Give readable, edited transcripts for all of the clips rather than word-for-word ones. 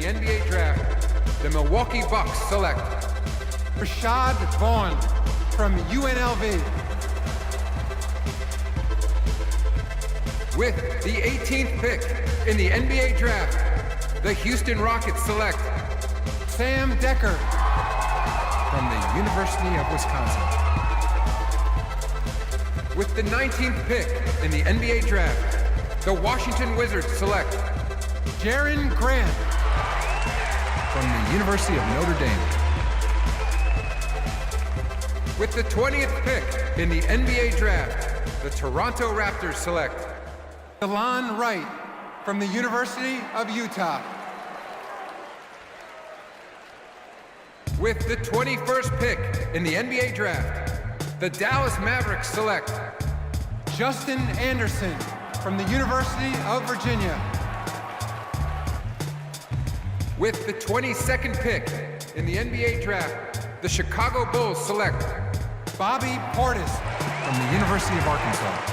the NBA draft, the Milwaukee Bucks select Rashad Vaughn from UNLV. With the 18th pick in the NBA draft, the Houston Rockets select Sam Dekker from the University of Wisconsin. With the 19th pick in the NBA draft, the Washington Wizards select Jaren Grant from the University of Notre Dame. With the 20th pick in the NBA draft, the Toronto Raptors select Delon Wright from the University of Utah. With the 21st pick in the NBA draft, the Dallas Mavericks select Justin Anderson from the University of Virginia. With the 22nd pick in the NBA draft, the Chicago Bulls select Bobby Portis from the University of Arkansas.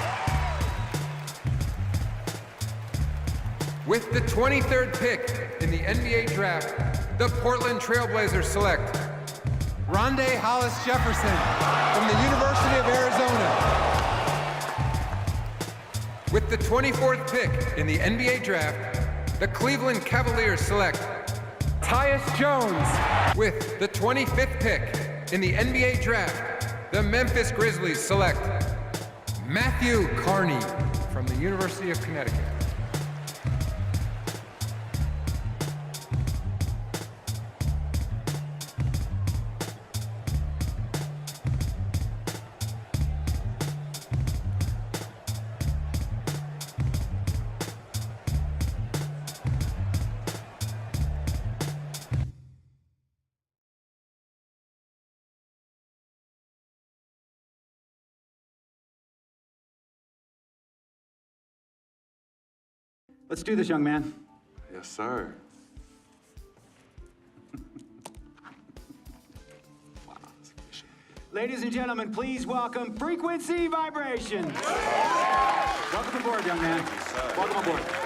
With the 23rd pick in the NBA draft, the Portland Trailblazers select Rondae Hollis Jefferson from the University of Arizona. With the 24th pick in the NBA draft, the Cleveland Cavaliers select Tyus Jones. With the 25th pick in the NBA draft, the Memphis Grizzlies select Matthew Carney from the University of Connecticut. Let's do this, young man. Yes, sir. Ladies and gentlemen, please welcome Frequency Vibrations. Welcome aboard, young man. Welcome aboard.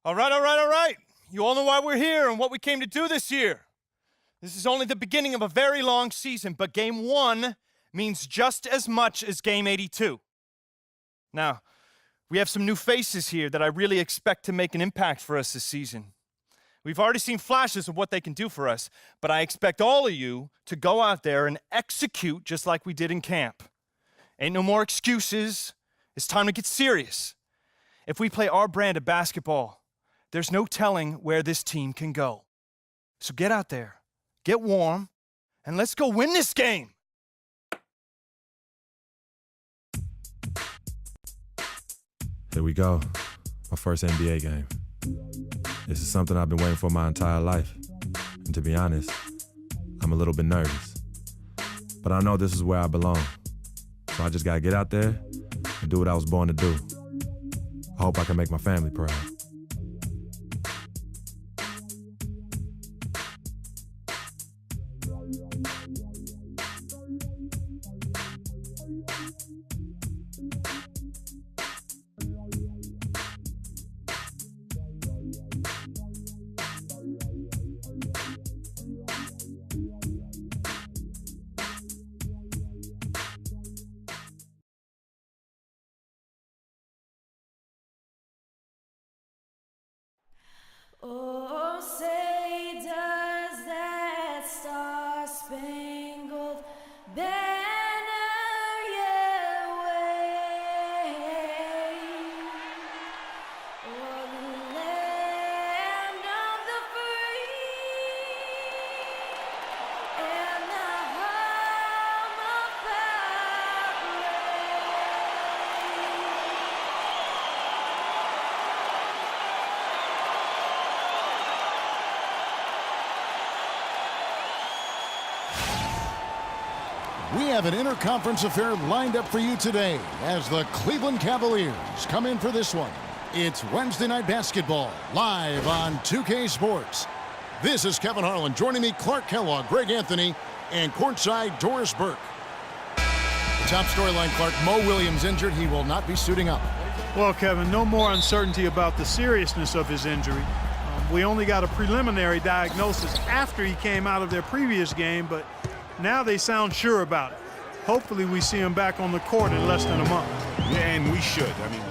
All right. You all know why we're here and what we came to do this year. This is only the beginning of a very long season, but Game 1 means just as much as Game 82. Now, we have some new faces here that I really expect to make an impact for us this season. We've already seen flashes of what they can do for us, but I expect all of you to go out there and execute just like we did in camp. Ain't no more excuses. It's time to get serious. If we play our brand of basketball, there's no telling where this team can go. So get out there, get warm, and let's go win this game. Here we go, my first NBA game. This is something I've been waiting for my entire life. And to be honest, I'm a little bit nervous. But I know this is where I belong. So I just gotta get out there and do what I was born to do. I hope I can make my family proud. Oh, say does that star-spangled banner yet wave o'er the land of the free and the home of proud We have an interconference affair lined up for you today as the Cleveland Cavaliers come in for this one. It's Wednesday Night Basketball, live on 2K Sports. This is Kevin Harlan. Joining me, Clark Kellogg, Greg Anthony, and courtside, Doris Burke. The top storyline, Clark, Mo Williams injured. He will not be suiting up. Well, Kevin, no more uncertainty about the seriousness of his injury. We only got a preliminary diagnosis after he came out of their previous game, but now they sound sure about it. Hopefully we see him back on the court in less than a month. Yeah, and we should. I mean,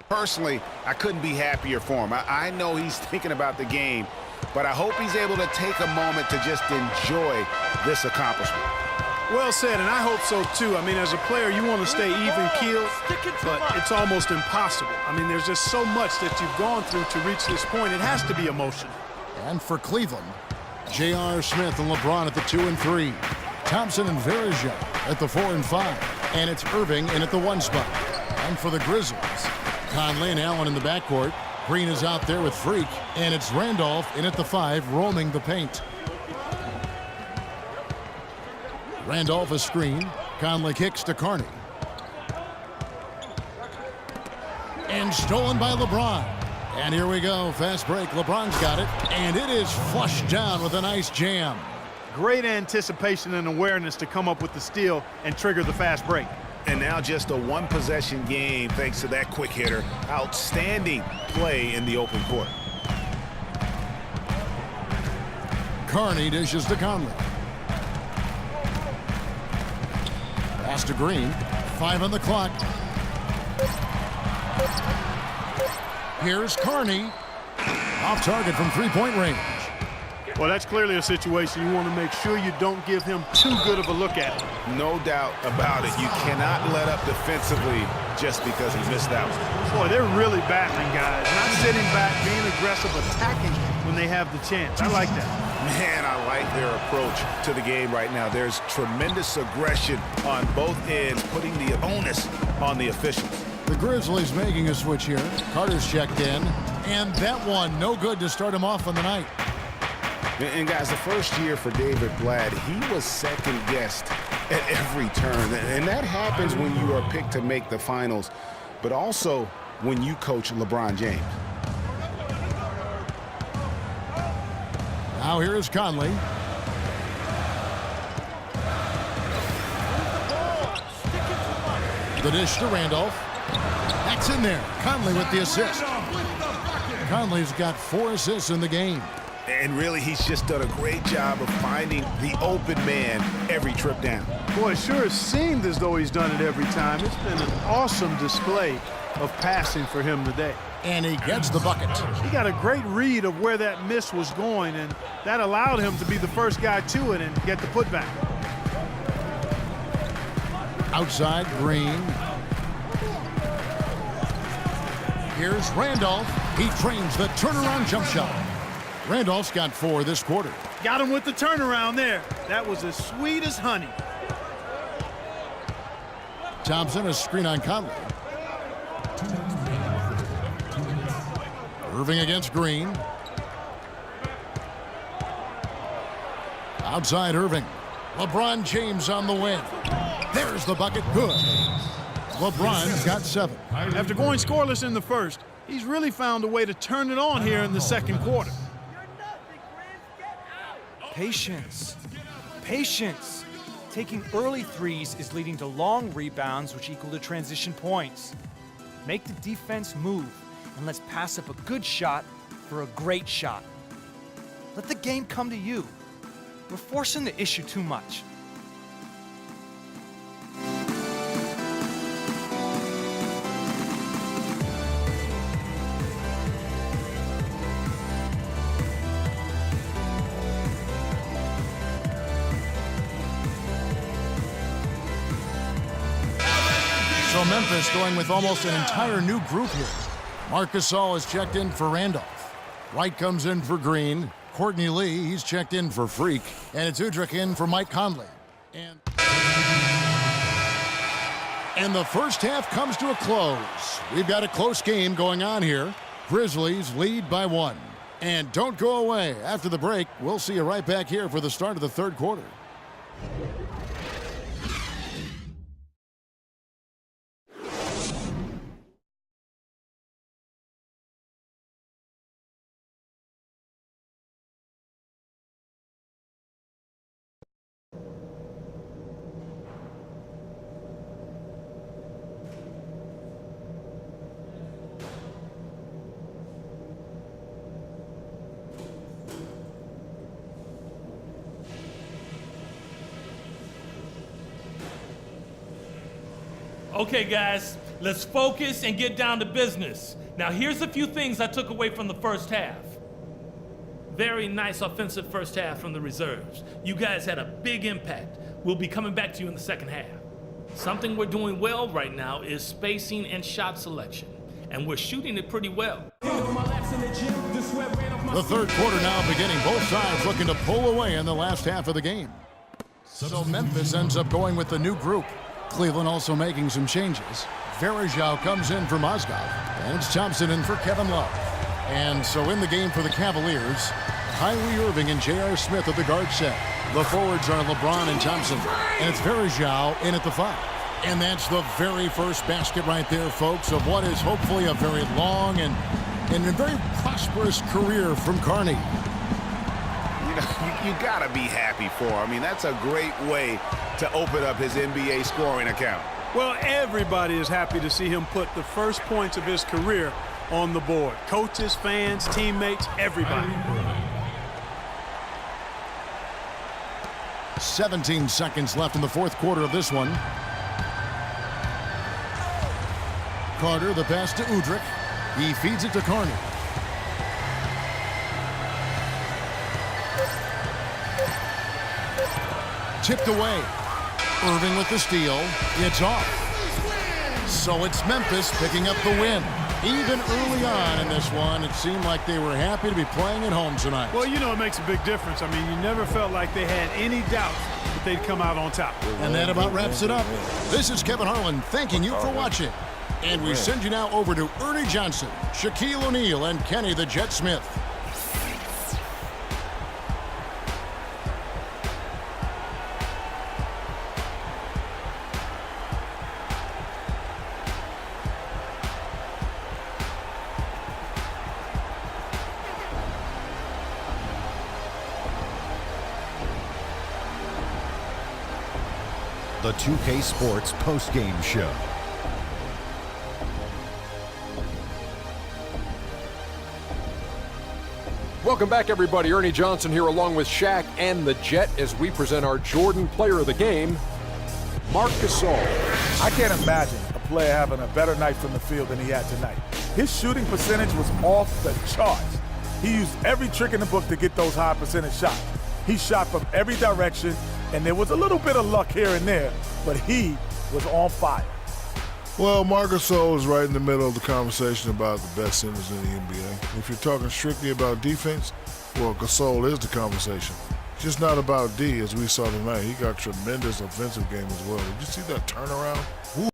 personally, I couldn't be happier for him. I know he's thinking about the game, but I hope he's able to take a moment to just enjoy this accomplishment. Well said, and I hope so too. I mean, as a player, you want to stay even-keeled, but it's almost impossible. I mean, there's just so much that you've gone through to reach this point. It has to be emotional. And for Cleveland, J.R. Smith and LeBron at the 2 and 3. Thompson and Varejao at the 4 and 5. And it's Irving in at the 1 spot. And for the Grizzlies, Conley and Allen in the backcourt. Green is out there with Freak. And it's Randolph in at the 5, roaming the paint. Randolph a screen. Conley kicks to Carney. And stolen by LeBron. And here we go. Fast break. LeBron's got it. And it is flushed down with a nice jam. Great anticipation and awareness to come up with the steal and trigger the fast break. And now just a one-possession game thanks to that quick hitter. Outstanding play in the open court. Carney dishes to Conley. Pass to Green. 5 on the clock. Here's Carney. Off target from three-point range. Well, that's clearly a situation you want to make sure you don't give him too good of a look at it. No doubt about it. You cannot let up defensively just because he missed out. Boy, they're really battling, guys. Not sitting back, being aggressive, attacking when they have the chance. I like that. Man, I like their approach to the game right now. There's tremendous aggression on both ends, putting the onus on the officials. The Grizzlies making a switch here. Carter's checked in. And that one, no good to start him off on the night. And guys, the first year for David Blatt, he was second-guessed at every turn. And that happens when you are picked to make the finals, but also when you coach LeBron James. Now here is Conley. The dish to Randolph. That's in there. Conley with the assist. Conley's got 4 assists in the game. And really, he's just done a great job of finding the open man every trip down. Boy, it sure has seemed as though he's done it every time. It's been an awesome display of passing for him today. And he gets the bucket. He got a great read of where that miss was going, and that allowed him to be the first guy to it and get the putback. Outside, Green. Here's Randolph. He trains the turnaround jump shot. Randolph's got 4 this quarter. Got him with the turnaround there. That was as sweet as honey. Thompson, a screen on Conley. Irving against Green. Outside Irving. LeBron James on the win. There's the bucket. Good. LeBron's got 7. After going scoreless in the first, he's really found a way to turn it on here in the second quarter. Patience. Patience. Taking early threes is leading to long rebounds, which equal to transition points. Make the defense move, and let's pass up a good shot for a great shot. Let the game come to you. We're forcing the issue too much. So Memphis going with almost an entire new group here. Marc Gasol is checked in for Randolph. White comes in for Green. Courtney Lee, he's checked in for Freak. And it's Udrich in for Mike Conley. And the first half comes to a close. We've got a close game going on here. Grizzlies lead by 1. And don't go away. After the break, we'll see you right back here for the start of the third quarter. Okay, guys, let's focus and get down to business. Now, here's a few things I took away from the first half. Very nice offensive first half from the reserves. You guys had a big impact. We'll be coming back to you in the second half. Something we're doing well right now is spacing and shot selection, and we're shooting it pretty well. The third quarter now beginning. Both sides looking to pull away in the last half of the game. So Memphis ends up going with the new group. Cleveland also making some changes. Varejao comes in for Mozgov, and it's Thompson in for Kevin Love. And so in the game for the Cavaliers, Kyrie Irving and J.R. Smith at the guard set. The forwards are LeBron and Thompson, and it's Varejao in at the 5. And that's the very first basket right there, folks, of what is hopefully a very long and a very prosperous career from Carney. You gotta be happy for him. I mean, that's a great way to open up his NBA scoring account. Well, everybody is happy to see him put the first points of his career on the board. Coaches, fans, teammates, everybody. 17 seconds left in the fourth quarter of this one. Carter, the pass to Udrich. He feeds it to Carney. Tipped away. Irving with the steal. It's off. So it's Memphis picking up the win. Even early on in this one, it seemed like they were happy to be playing at home tonight. Well, you know, it makes a big difference. I mean, you never felt like they had any doubt that they'd come out on top. And that about wraps it up. This is Kevin Harlan thanking you for watching. And we send you now over to Ernie Johnson, Shaquille O'Neal, and Kenny the Jet Smith. The 2K Sports postgame show. Welcome back, everybody. Ernie Johnson here along with Shaq and the Jet as we present our Jordan Player of the Game, Marc Gasol. I can't imagine a player having a better night from the field than he had tonight. His shooting percentage was off the charts. He used every trick in the book to get those high percentage shots. He shot from every direction, and there was a little bit of luck here and there, but he was on fire. Well, Marc Gasol is right in the middle of the conversation about the best centers in the NBA. If you're talking strictly about defense, well, Gasol is the conversation. It's just not about D, as we saw tonight. He got tremendous offensive game as well. Did you see that turnaround? Ooh.